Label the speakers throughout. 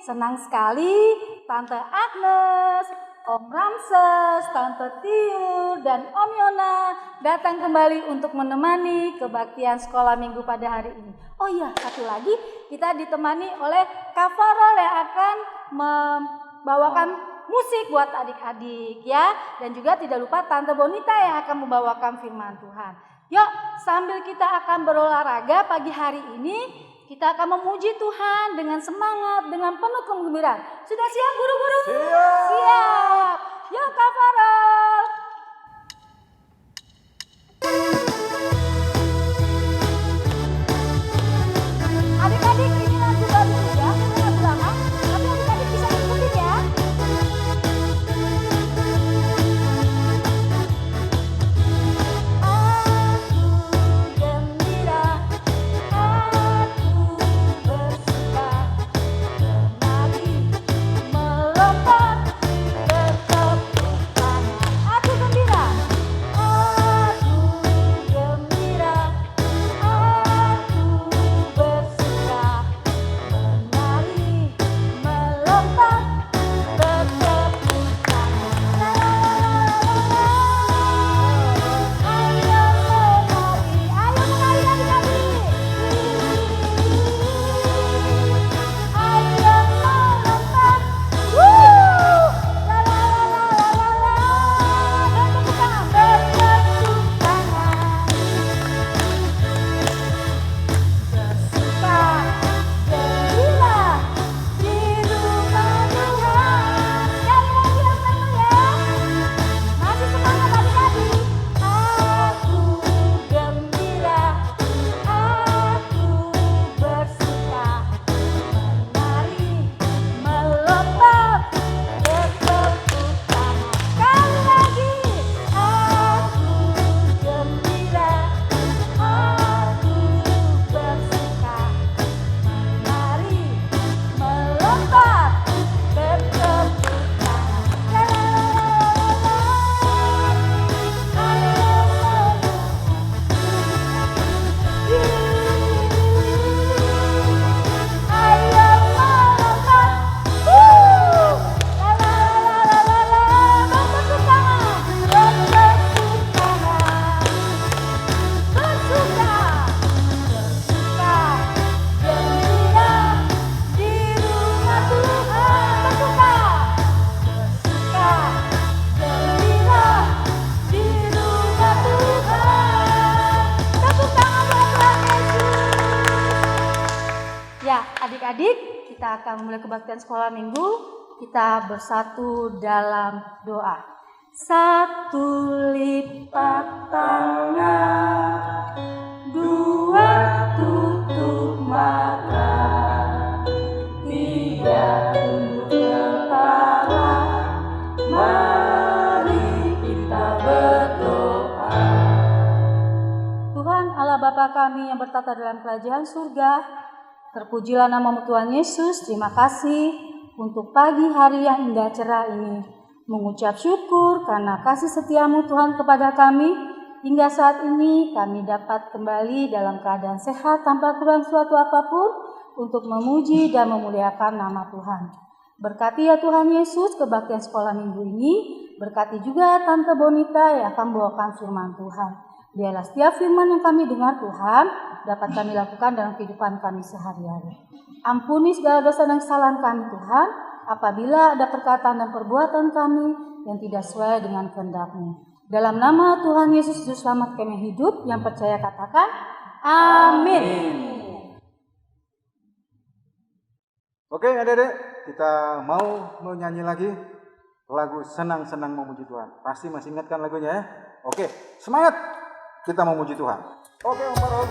Speaker 1: senang sekali Tante Agnes, Om Ramses, Tante Tiur, dan Om Yona datang kembali untuk menemani kebaktian sekolah minggu pada hari ini. Oh iya, satu lagi, kita ditemani oleh Kak Farol yang akan membawakan musik buat adik-adik ya. Dan juga tidak lupa Tante Bonita yang akan membawakan firman Tuhan. Yuk, sambil kita akan berolahraga pagi hari ini, kita akan memuji Tuhan dengan semangat, dengan penuh kegembiraan. Sudah siap guru-guru?
Speaker 2: Siap.
Speaker 1: Siap. Yuk Kak Farol. Adik-adik, ini lagu baru juga, ini lagu lama, tapi adik-adik bisa ikutin ya. Adik-adik, kita akan memulai kebaktian sekolah minggu. Kita bersatu dalam doa. Satu lipat tangan, dua tutup mata, tiga tunduk kepala. Mari kita berdoa. Tuhan Allah Bapa kami yang bertata dalam kerajaan surga, terpujilah nama Tuhan Yesus. Terima kasih untuk pagi hari yang indah cerah ini. Mengucap syukur karena kasih setiamu Tuhan kepada kami. Hingga saat ini kami dapat kembali dalam keadaan sehat tanpa kurang suatu apapun untuk memuji dan memuliakan nama Tuhan. Berkati ya Tuhan Yesus kebaktian sekolah minggu ini. Berkati juga Tante Bonita yang akan membawakan firman Tuhan. Biarlah setiap firman yang kami dengar Tuhan dapat kami lakukan dalam kehidupan kami sehari-hari. Ampuni segala dosa dan kesalahan kami Tuhan, apabila ada perkataan dan perbuatan kami yang tidak sesuai dengan kehendak-Mu. Dalam nama Tuhan Yesus Juru Selamat kami hidup, yang percaya katakan amin.
Speaker 2: Oke adik-adik, kita mau menyanyi lagi lagu Senang-Senang Memuji Tuhan. Pasti masih ingatkan lagunya ya? Oke, semangat! Kita memuji Tuhan. Oke, Om Farol.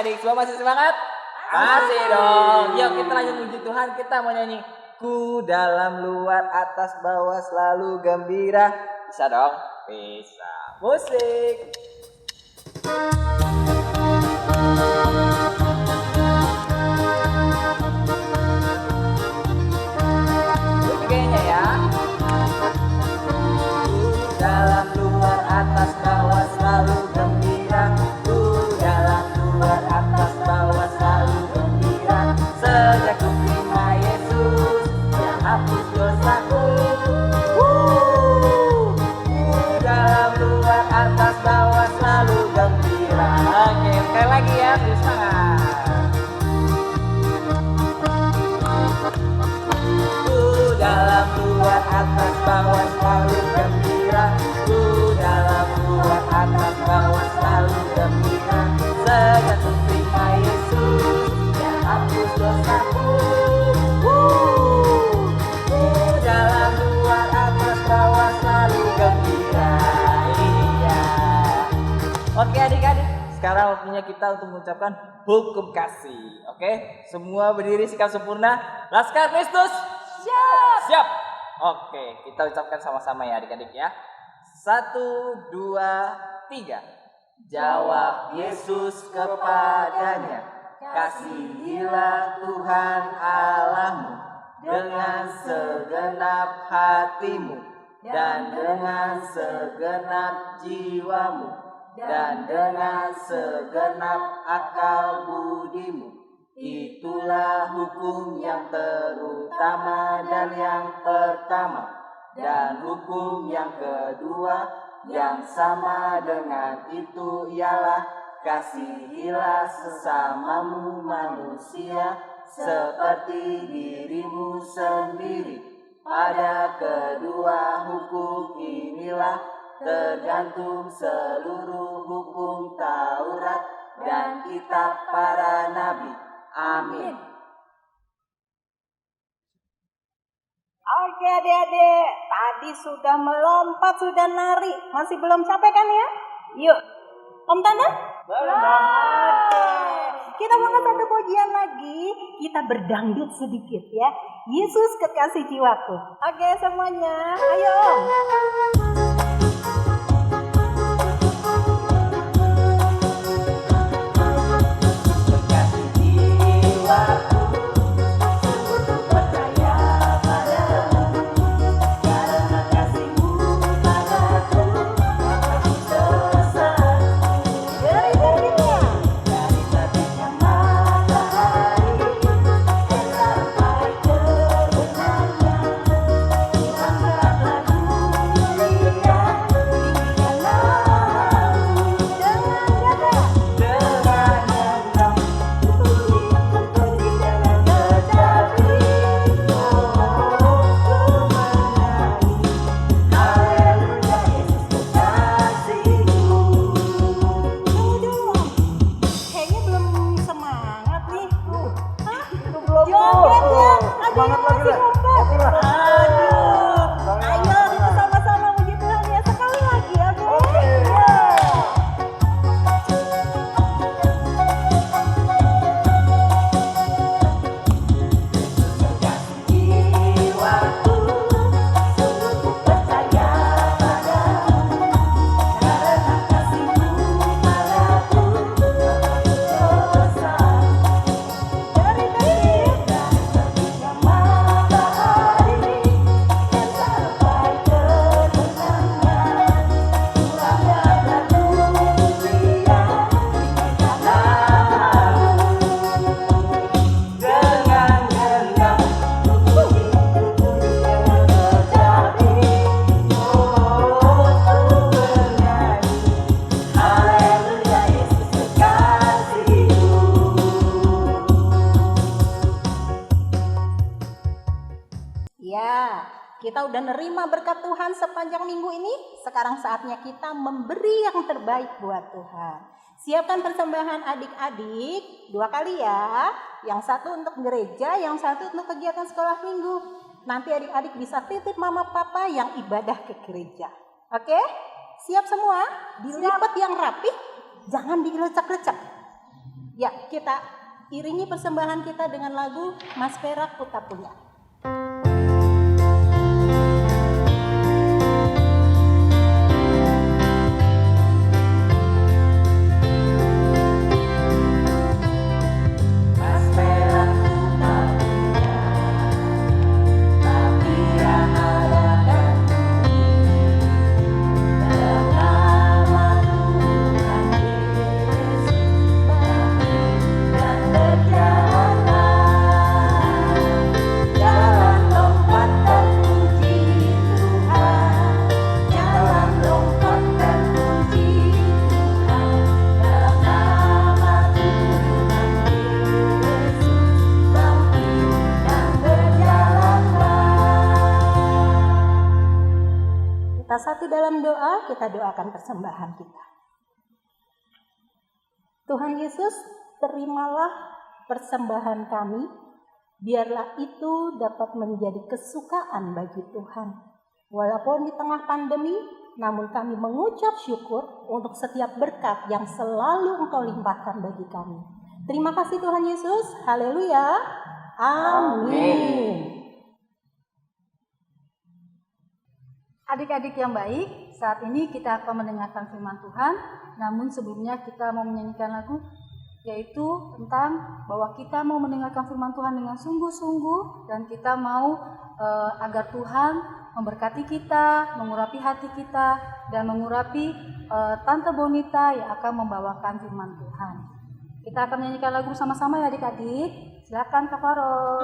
Speaker 3: adik-adik, semua masih semangat? Masih dong. Yuk kita lanjut puji Tuhan, kita mau nyanyi. Ku dalam luar atas bawah selalu gembira. Bisa dong? Bisa. Musik. Kayaknya ya. Dalam luar atas bawah selalu gembira. Ku dalam luar atas bawah selalu gembira. Sejak ku terima Yesus yang hapus dosaku. Ku dalam luar atas bawah selalu gembira. Oke, sekali lagi ya, semangat. Dalam luar atas bawah selalu gembira. Ku dalam luar atas bawah selalu gembira. Sejak ku terima Yesus yang hapus dosaku. Ku dalam luar atas bawah selalu gembira. Iya. Oke adik-adik, sekarang waktunya kita untuk mengucapkan hukum kasih. Oke, semua berdiri sikap sempurna. Laskar Kristus. Siap. Oke, kita ucapkan sama-sama ya adik-adik ya. 1, 2, 3. Jawab Yesus kepadanya, kasihilah Tuhan Allahmu dengan segenap hatimu dan dengan segenap jiwamu dan dengan segenap akal budimu. Itulah hukum yang terutama dan yang pertama. Dan hukum yang kedua yang sama dengan itu ialah kasihilah sesamamu manusia seperti dirimu sendiri. Pada kedua hukum inilah tergantung seluruh hukum Taurat dan kitab para nabi. Amin.
Speaker 4: Oke adik-adik, tadi sudah melompat, sudah nari. Masih belum capek kan ya? Yuk, Om Tanda?
Speaker 3: Belum.
Speaker 4: Oke, kita mau satu pujian lagi. Kita berdangdut sedikit ya. Yesus kekasih jiwaku. Oke semuanya, ayo Om. Kita udah nerima berkat Tuhan sepanjang minggu ini. Sekarang saatnya kita memberi yang terbaik buat Tuhan. Siapkan persembahan adik-adik 2 kali ya. Yang satu untuk gereja, yang satu untuk kegiatan sekolah minggu. Nanti adik-adik bisa titip mama papa yang ibadah ke gereja. Oke? Siap semua? Dilipat yang rapi, jangan dilecek-lecek. Ya, kita iringi persembahan kita dengan lagu Mas Perak Ku Tak Punya. Kita satu dalam doa, kita doakan persembahan kita. Tuhan Yesus, terimalah persembahan kami, biarlah itu dapat menjadi kesukaan bagi Tuhan. Walaupun di tengah pandemi, namun kami mengucap syukur untuk setiap berkat yang selalu Engkau limpahkan bagi kami. Terima kasih Tuhan Yesus, haleluya, amin.
Speaker 1: Adik-adik yang baik, saat ini kita akan mendengarkan firman Tuhan. Namun sebelumnya kita mau menyanyikan lagu, yaitu tentang bahwa kita mau mendengarkan firman Tuhan dengan sungguh-sungguh, dan kita mau agar Tuhan memberkati kita, mengurapi hati kita, dan mengurapi Tante Bonita yang akan membawakan firman Tuhan. Kita akan menyanyikan lagu sama-sama ya adik-adik. Silakan Kak Farol.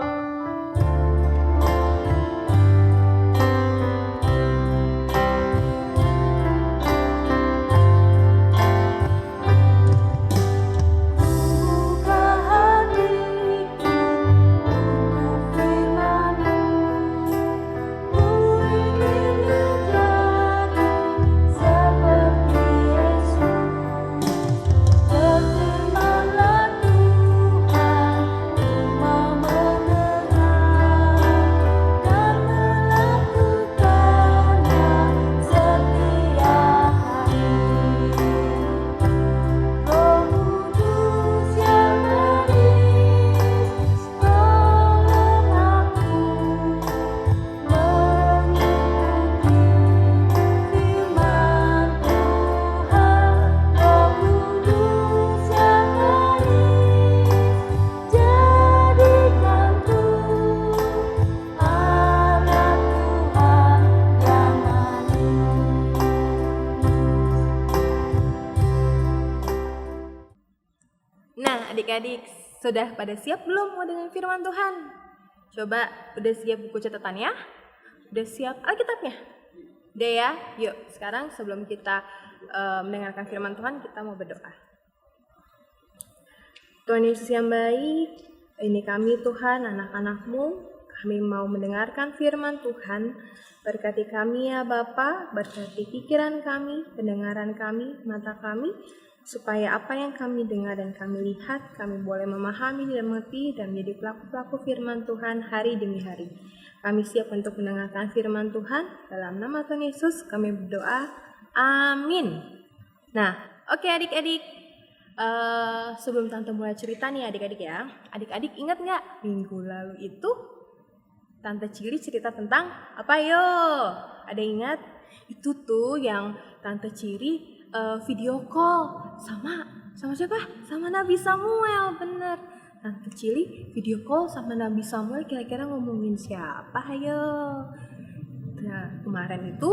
Speaker 5: Adik-adik, sudah pada siap belum mau dengan firman Tuhan? Coba, udah siap buku catatannya? Udah siap Alkitabnya? Udah ya? Yuk, sekarang sebelum kita mendengarkan firman Tuhan, kita mau berdoa. Tuhan Yesus yang baik, ini kami Tuhan, anak-anak-Mu. Kami mau mendengarkan firman Tuhan. Berkati kami ya Bapa, berkati pikiran kami, pendengaran kami, mata kami, supaya apa yang kami dengar dan kami lihat, kami boleh memahami dan mengerti dan menjadi pelaku-pelaku firman Tuhan hari demi hari. Kami siap untuk mendengarkan firman Tuhan. Dalam nama Tuhan Yesus kami berdoa. Amin. Nah, oke adik-adik. Sebelum Tante mulai cerita nih adik-adik ya. Adik-adik ingat nggak minggu lalu itu Tante Cili cerita tentang apa yo? Ada ingat? Itu tuh yang Tante Cili video call sama siapa? Sama Nabi Samuel, bener. Tante Cili video call sama Nabi Samuel, kira-kira ngomongin siapa? Ayo. Nah, kemarin itu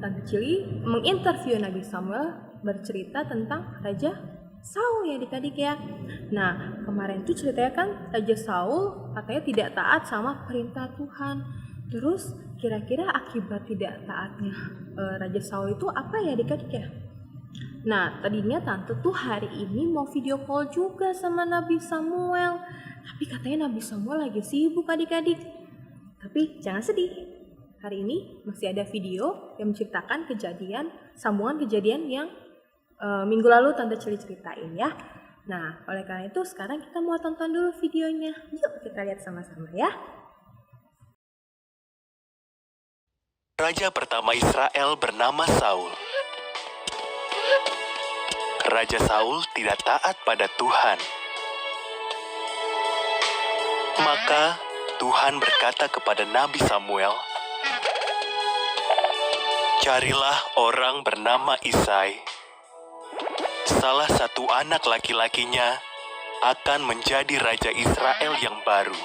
Speaker 5: Tante Cili menginterview Nabi Samuel bercerita tentang Raja Saul ya adik-adik ya. Nah, kemarin itu ceritanya kan Raja Saul katanya tidak taat sama perintah Tuhan. Terus kira-kira akibat tidak taatnya Raja Saul itu apa ya adik-adik ya? Nah, tadinya Tante tuh hari ini mau video call juga sama Nabi Samuel. Tapi katanya Nabi Samuel lagi sibuk adik-adik. Tapi jangan sedih. Hari ini masih ada video yang menceritakan sambungan kejadian yang minggu lalu Tante Cili ceritain ya. Nah, oleh karena itu sekarang kita mau tonton dulu videonya. Yuk kita lihat sama-sama ya.
Speaker 6: Raja pertama Israel bernama Saul. Raja Saul tidak taat pada Tuhan. Maka Tuhan berkata kepada Nabi Samuel, "Carilah orang bernama Isai. Salah satu anak laki-lakinya akan menjadi raja Israel yang baru."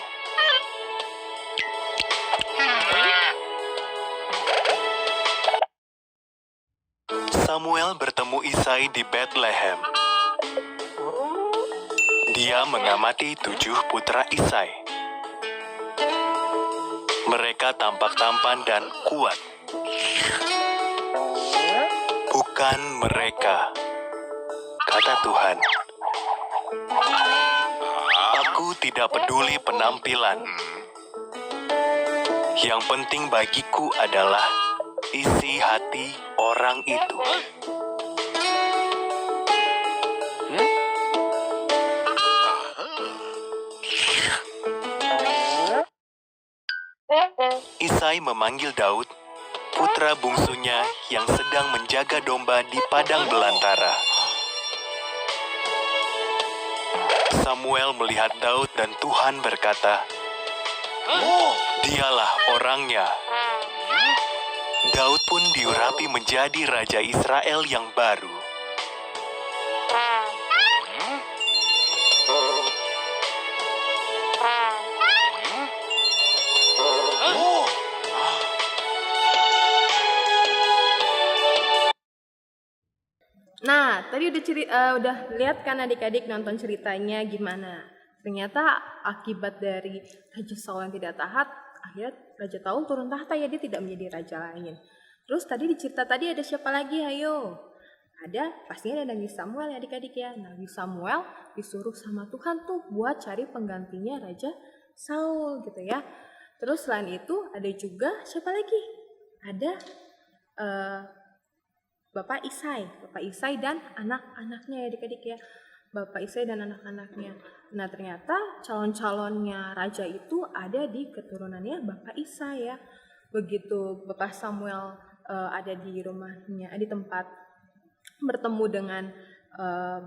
Speaker 6: Samuel bertemu Isai di Bethlehem. Dia mengamati 7 putra Isai. Mereka tampak tampan dan kuat. "Bukan mereka," kata Tuhan. "Aku tidak peduli penampilan. Yang penting bagiku adalah isi hati orang itu." Isai memanggil Daud, putra bungsunya yang sedang menjaga domba di padang belantara. Samuel melihat Daud dan Tuhan berkata, "Dialah orangnya." Daud pun diurapi menjadi raja Israel yang baru.
Speaker 5: Nah, tadi udah lihat kan adik-adik nonton ceritanya gimana? Ternyata akibat dari Raja Saul yang tidak taat, akhirnya Raja Saul turun tahta ya, dia tidak menjadi raja lain. Terus tadi di cerita tadi ada siapa lagi? Ayo. Pastinya ada Nabi Samuel ya adik-adik ya. Nabi Samuel disuruh sama Tuhan tuh buat cari penggantinya Raja Saul gitu ya. Terus selain itu ada juga siapa lagi? Ada Bapak Isai dan anak-anaknya ya adik-adik ya. Bapak Isai dan anak-anaknya. Nah ternyata calon-calonnya raja itu ada di keturunannya Bapak Isai ya. Begitu Bapak Samuel ada di rumahnya, di tempat bertemu dengan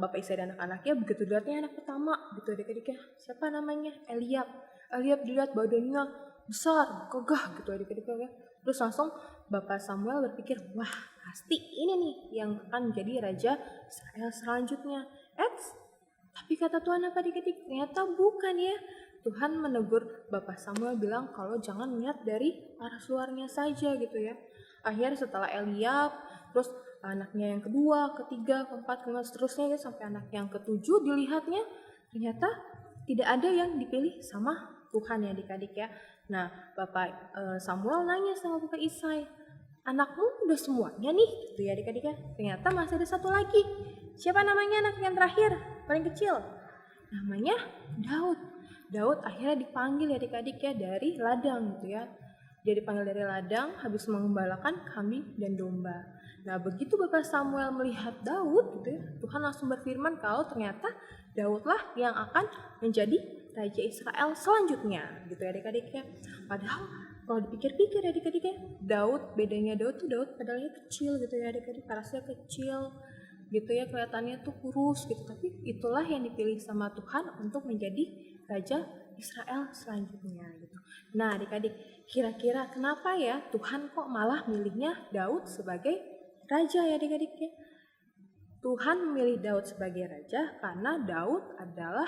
Speaker 5: Bapak Isai dan anak-anaknya, begitu dilihatnya anak pertama gitu adik-adik ya. Siapa namanya? Eliab dilihat badannya besar, gagah gitu adik-adik ya. Terus langsung Bapak Samuel berpikir, wah pasti ini nih yang akan menjadi raja Israel selanjutnya. Tapi kata Tuhan apa adik-adik? Ternyata bukan ya. Tuhan menegur Bapak Samuel bilang kalau jangan melihat dari arah luarnya saja gitu ya. Akhirnya setelah Eliab, terus anaknya yang kedua, ketiga, keempat, kelima, seterusnya ya, sampai anak yang ketujuh dilihatnya ternyata tidak ada yang dipilih sama Tuhan ya adik-adik ya. Nah Bapak Samuel nanya sama Bapak Isai, "Anakmu udah semuanya nih?" Gitu ya adik-adik ya. Ternyata masih ada satu lagi. Siapa namanya anak yang terakhir, paling kecil? Namanya Daud. Daud akhirnya dipanggil ya adik-adik ya dari ladang gitu ya. Dia dipanggil dari ladang habis mengembalakan kambing dan domba. Nah begitu Bapak Samuel melihat Daud gitu ya, Tuhan langsung berfirman kalau ternyata Daudlah yang akan menjadi Raja Israel selanjutnya gitu ya adik-adik ya. Padahal kalau dipikir-pikir adik-adik ya, bedanya Daud padahal kecil gitu ya adik-adik, parasnya kecil gitu ya, kelihatannya tuh kurus gitu, tapi itulah yang dipilih sama Tuhan untuk menjadi Raja Israel selanjutnya gitu. Nah adik-adik, kira-kira kenapa ya Tuhan kok malah milihnya Daud sebagai raja ya adik-adik ya? Tuhan memilih Daud sebagai raja karena Daud adalah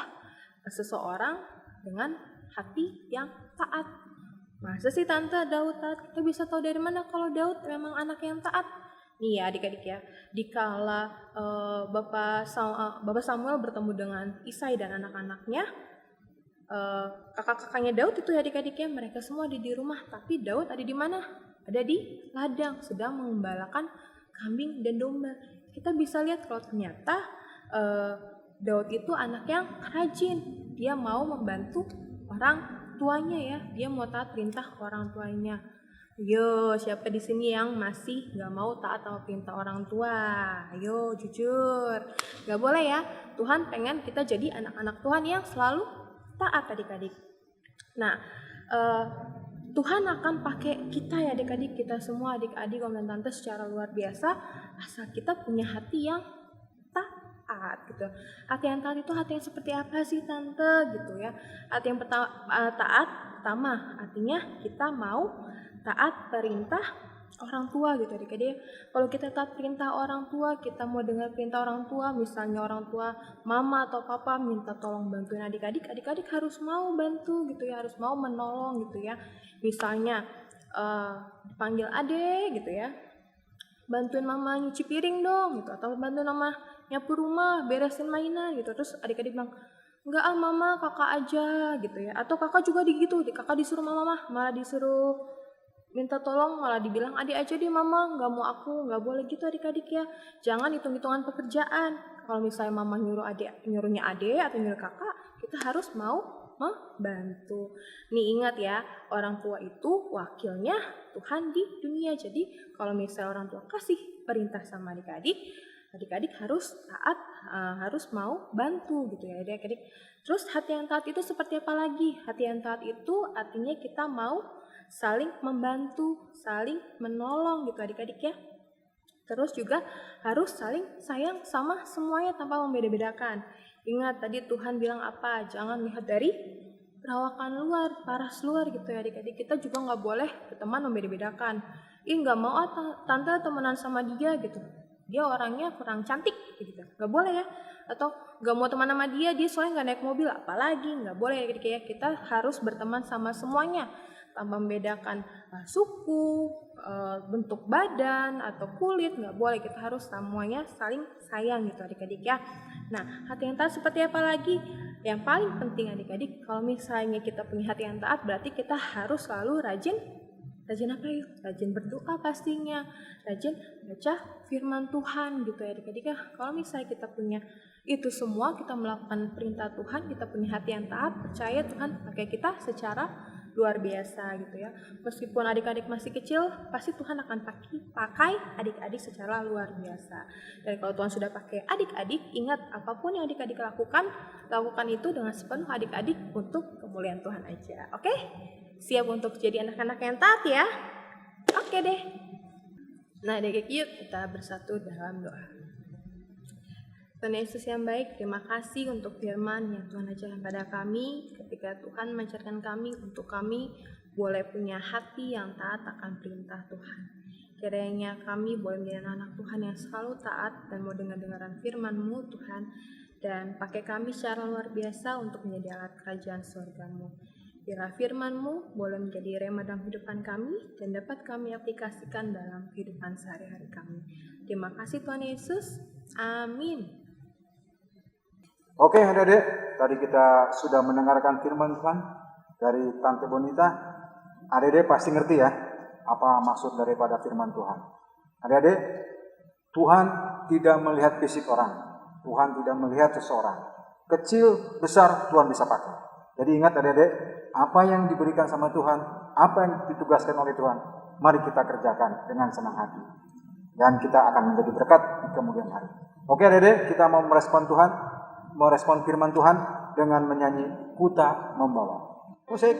Speaker 5: seseorang dengan hati yang taat. Masa sih tante Daud taat? Kita bisa tahu dari mana kalau Daud memang anak yang taat? Nih ya adik-adik ya, dikala Bapak Samuel bertemu dengan Isai dan anak-anaknya, kakak-kakaknya Daud itu ya adik-adik ya, mereka semua ada di rumah, tapi Daud ada di mana? Ada di ladang, sedang mengembalakan kambing dan domba. Kita bisa lihat kalau ternyata Daud itu anak yang rajin. Dia mau membantu orang tuanya ya. Dia mau taat perintah orang tuanya. Yo, siapa di sini yang masih gak mau taat sama perintah orang tua? Ayo, jujur. Gak boleh ya. Tuhan pengen kita jadi anak-anak Tuhan yang selalu taat adik-adik. Nah, Tuhan akan pakai kita ya adik-adik, kita semua adik-adik, om dan tante secara luar biasa, asal kita punya hati yang taat gitu. Hati yang taat itu hati yang seperti apa sih tante gitu ya. Hati yang taat pertama artinya kita mau taat perintah orang tua gitu adik-adik. Kalau kita taat perintah orang tua, kita mau dengar perintah orang tua, misalnya orang tua mama atau papa minta tolong bantuin adik-adik, adik-adik harus mau bantu gitu ya, harus mau menolong gitu ya. Misalnya panggil adek gitu ya, bantuin mama nyuci piring dong gitu, atau bantuin mama nyapu rumah, beresin mainan gitu. Terus adik-adik bilang, enggak mama, kakak aja gitu ya. Atau kakak juga kakak disuruh mama malah disuruh minta tolong, malah dibilang adik aja deh mama, nggak mau aku, nggak boleh gitu adik-adik ya. Jangan hitung-hitungan pekerjaan. Kalau misalnya mama nyuruhnya adik atau nyuruh kakak, kita harus mau membantu. Nih ingat ya, orang tua itu wakilnya Tuhan di dunia. Jadi kalau misalnya orang tua kasih perintah sama adik-adik harus taat, harus mau bantu gitu ya adik-adik. Terus hati yang taat itu seperti apa lagi? Hati yang taat itu artinya kita mau saling membantu, saling menolong gitu adik-adik ya. Terus juga harus saling sayang sama semuanya tanpa membeda-bedakan. Ingat tadi Tuhan bilang apa? Jangan lihat dari perawakan luar, paras luar gitu ya adik-adik. Kita juga nggak boleh berteman membeda-bedakan. Nggak mau tante temenan sama dia gitu, dia orangnya kurang cantik gitu, nggak boleh ya. Atau nggak mau teman sama dia soalnya nggak naik mobil, apalagi nggak boleh ya adik-adik ya. Kita harus berteman sama semuanya tanpa membedakan suku, bentuk badan atau kulit, nggak boleh. Kita harus semuanya saling sayang gitu adik-adik ya. Nah, hati yang taat seperti apa lagi? Yang paling penting adik-adik, kalau misalnya kita punya hati yang taat, berarti kita harus selalu rajin apa yuk? Rajin berdoa pastinya, rajin baca firman Tuhan gitu ya adik-adik ya. Kalau misalnya kita punya itu semua, kita melakukan perintah Tuhan, kita punya hati yang taat, percaya Tuhan pakai kita secara luar biasa gitu ya. Meskipun adik-adik masih kecil, pasti Tuhan akan pakai adik-adik secara luar biasa. Dan kalau Tuhan sudah pakai adik-adik, ingat apapun yang adik-adik lakukan itu dengan sepenuh adik-adik untuk kemuliaan Tuhan aja. Oke? Siap untuk jadi anak-anak yang taat ya? Oke deh. Nah adik-adik yuk kita bersatu dalam doa. Tuhan Yesus yang baik, terima kasih untuk firman yang Tuhan ajarkan pada kami ketika Tuhan mengajarkan kami untuk kami boleh punya hati yang taat akan perintah Tuhan. Kiranya kami boleh menjadi anak Tuhan yang selalu taat dan mau dengar-dengaran firman-Mu Tuhan, dan pakai kami secara luar biasa untuk menjadi alat kerajaan surga-Mu. Biarlah firman-Mu boleh menjadi rema dalam kehidupan kami dan dapat kami aplikasikan dalam kehidupan sehari-hari kami. Terima kasih Tuhan Yesus. Amin.
Speaker 2: Oke adik-adik, tadi kita sudah mendengarkan firman Tuhan dari Tante Bonita. Adik-adik pasti ngerti ya apa maksud daripada firman Tuhan. Adik-adik, Tuhan tidak melihat fisik orang, Tuhan tidak melihat seseorang. Kecil, besar, Tuhan bisa pakai. Jadi ingat adik-adik, apa yang diberikan sama Tuhan, apa yang ditugaskan oleh Tuhan, mari kita kerjakan dengan senang hati. Dan kita akan menjadi berkat di kemudian hari. Oke adik-adik, kita mau merespon firman Tuhan dengan menyanyi Ku Tak Membawa. Musik.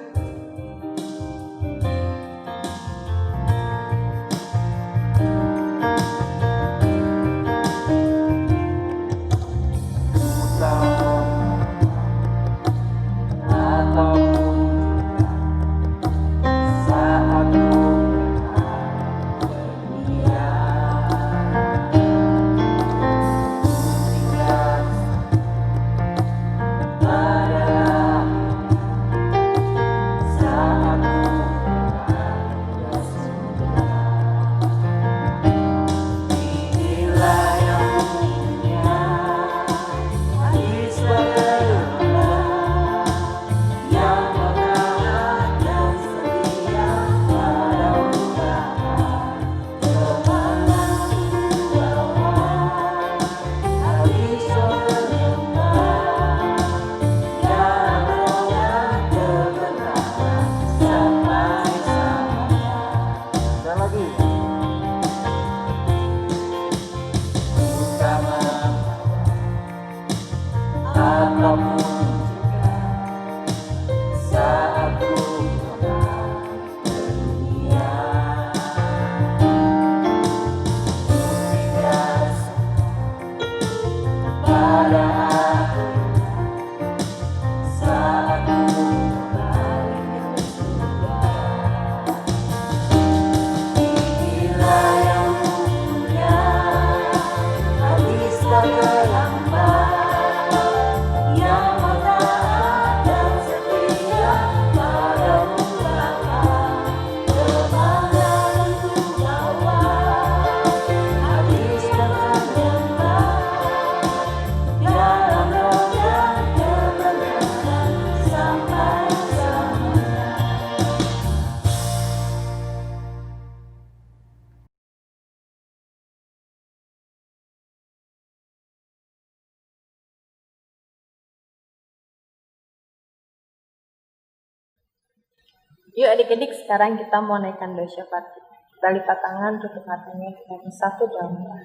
Speaker 5: Yuk adik-adik, sekarang kita mau naikkan doa syafaat. Kita lipat tangan, tutup matanya, kita bersatu dalam doa.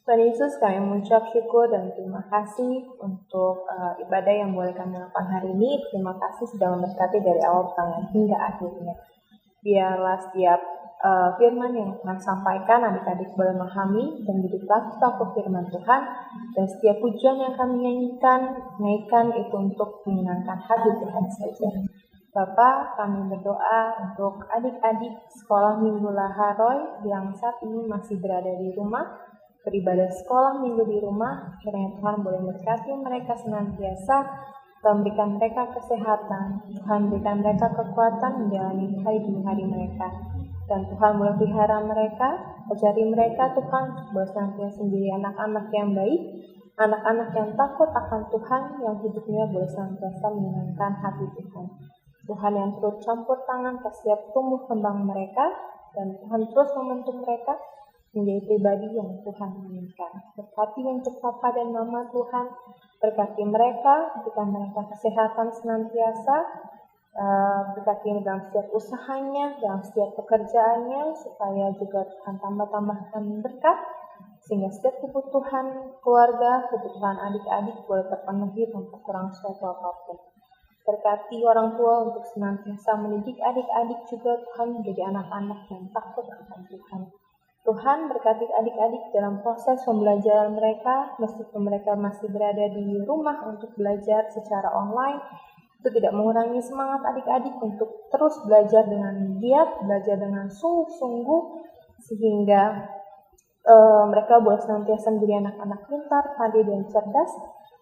Speaker 5: Tuhan Yesus, kami mengucap syukur dan terima kasih untuk ibadah yang boleh kami lakukan hari ini. Terima kasih sudah memberkati dari awal pertengahan hingga akhirnya. Biarlah setiap firman yang Tuhan sampaikan, adik-adik boleh memahami dan hidup laku firman Tuhan. Dan setiap pujian yang kami naikkan itu untuk menyenangkan hati Tuhan saja. Bapak, kami berdoa untuk adik-adik sekolah Minggu Laharoy yang saat ini masih berada di rumah, beribadah sekolah minggu di rumah. Kiranya Tuhan boleh memberkati mereka senantiasa, memberikan mereka kesehatan, Tuhan berikan mereka kekuatan menjalani hari demi hari mereka. Dan Tuhan boleh pelihara mereka, ajari mereka Tuhan, boleh senantiasa menjadi anak-anak yang baik, anak-anak yang takut akan Tuhan, yang hidupnya boleh senantiasa menyenangkan hati Tuhan. Tuhan yang terus campur tangan ke setiap tumbuh kembang mereka, dan Tuhan terus membentuk mereka menjadi pribadi yang Tuhan inginkan. Berkati untuk Papa dan Mama Tuhan, berkati mereka, berikan mereka kesehatan senantiasa, berkati dalam setiap usahanya, dalam setiap pekerjaannya, supaya juga Tuhan tambah-tambahkan berkat, sehingga setiap kebutuhan keluarga, kebutuhan adik-adik boleh terpenuhi tanpa kurang suatu apapun. Berkati orang tua untuk senantiasa mendidik adik-adik juga Tuhan menjadi anak-anak yang takut akan Tuhan. Tuhan berkati adik-adik dalam proses pembelajaran mereka, meskipun mereka masih berada di rumah untuk belajar secara online, itu tidak mengurangi semangat adik-adik untuk terus belajar dengan giat, belajar dengan sungguh-sungguh, sehingga mereka boleh senantiasa menjadi anak-anak pintar, pandai dan cerdas.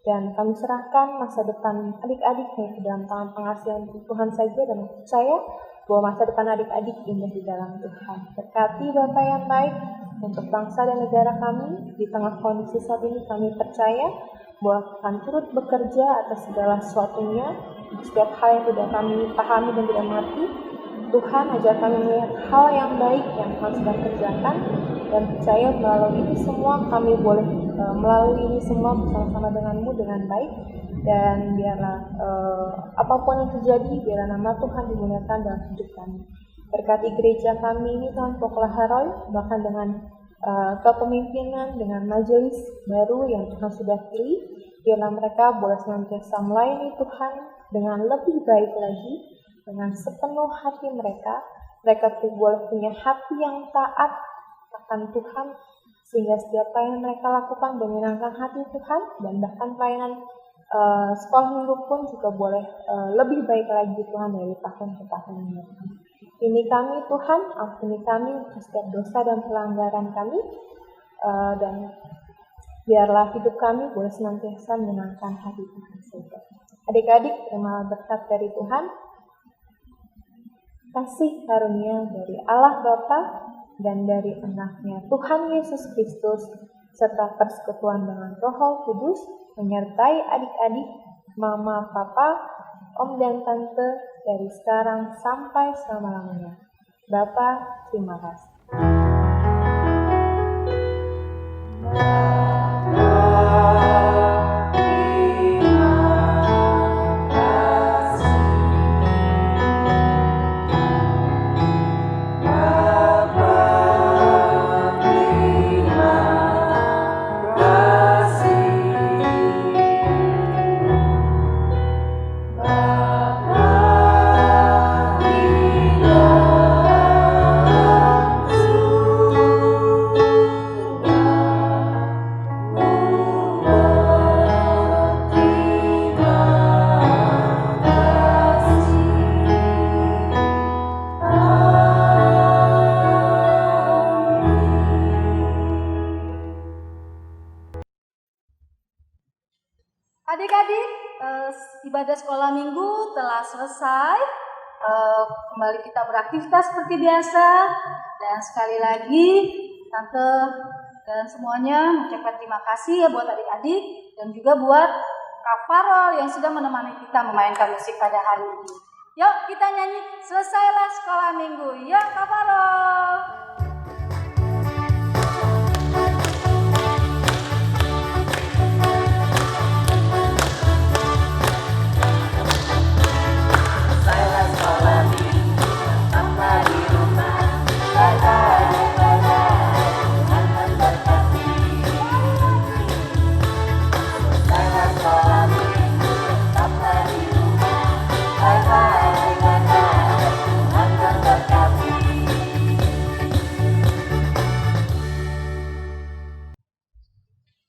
Speaker 5: Dan kami serahkan masa depan adik-adik ke dalam tangan pengasihan Tuhan saja, dan percaya bahwa masa depan adik-adik indah di dalam Tuhan. Berkati Bapa yang baik untuk bangsa dan negara kami. Di tengah kondisi saat ini kami percaya bahwa akan turut bekerja atas segala sesuatunya, setiap hal yang tidak kami pahami dan tidak mengerti. Tuhan ajar kami melihat hal yang baik yang Tuhan sedang kerjakan, dan percaya melalui ini semua kami boleh melalui ini semua bersama-sama denganmu dengan baik. Dan biarlah apapun yang terjadi, biarlah nama Tuhan dimuliakan dalam hidup kami. Berkati gereja kami ini Tuhan, Pokla Haroy, bahkan dengan kepemimpinan, dengan majelis baru yang Tuhan sudah pilih, biarlah mereka boleh senantiasa melayani Tuhan dengan lebih baik lagi, dengan sepenuh hati mereka. Mereka boleh punya hati yang taat akan Tuhan, sehingga setiap apa yang mereka lakukan menyenangkan hati Tuhan, dan bahkan pelayanan sekolah minggu pun juga boleh lebih baik lagi Tuhan dari tahun ke tahun ini. Ini kami Tuhan, ampuni kami atas setiap dosa dan pelanggaran kami, dan biarlah hidup kami boleh senantiasa menyenangkan hati Tuhan saja. Adik-adik, terima berkat dari Tuhan, kasih karunia dari Allah Bapa dan dari anaknya Tuhan Yesus Kristus, serta persekutuan dengan Roh Kudus, menyertai adik-adik, mama, papa, om dan tante, dari sekarang sampai selama-lamanya. Bapa, terima kasih.
Speaker 1: Adik-adik, ibadah sekolah minggu telah selesai. Kembali kita beraktivitas seperti biasa. Dan sekali lagi, Tante dan semuanya mengucapkan terima kasih ya buat adik-adik, dan juga buat Kak Farol yang sudah menemani kita memainkan musik pada hari ini. Yuk kita nyanyi selesailah sekolah minggu. Yuk Kak Farol.
Speaker 3: Saya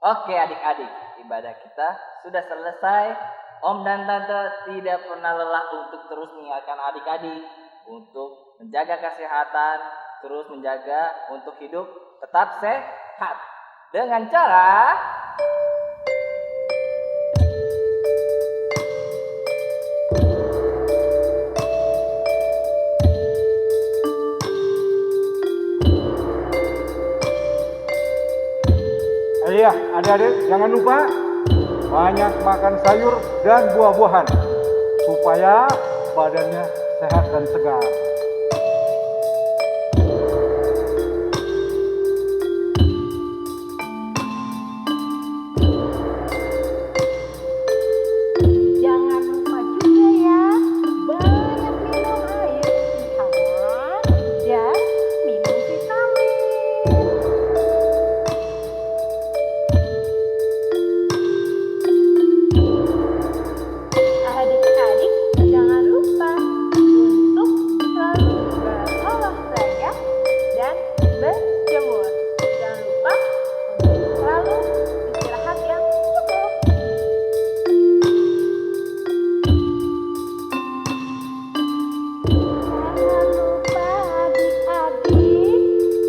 Speaker 3: Oke adik-adik, ibadah kita sudah selesai. Om dan Tante tidak pernah lelah untuk terus mengingatkan adik-adik untuk menjaga kesehatan, terus menjaga untuk hidup tetap sehat. Dengan cara
Speaker 2: Iya, adik-adik jangan lupa banyak makan sayur dan buah-buahan supaya badannya sehat dan segar.
Speaker 4: Jangan lupa juga ya, banyak minum air putih hangat dan minum vitamin.
Speaker 5: Adik-adik, jangan lupa untuk selalu berolahraga dan berjemur. Jangan lupa untuk selalu istirahat yang cukup.
Speaker 1: Jangan lupa adik-adik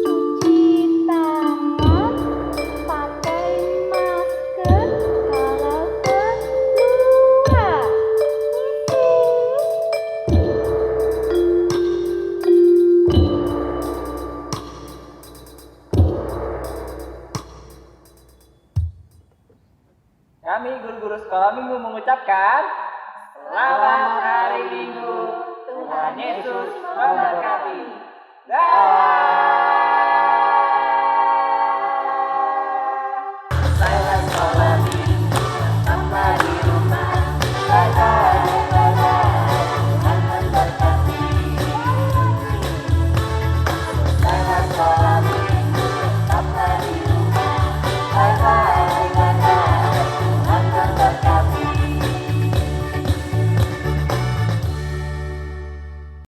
Speaker 1: cuci tangan, pakai masker kalau keluar.
Speaker 3: kami guru-guru sekolah minggu mengucapkan Selamat Hari Minggu. Tuhan Yesus memberkati. Dah.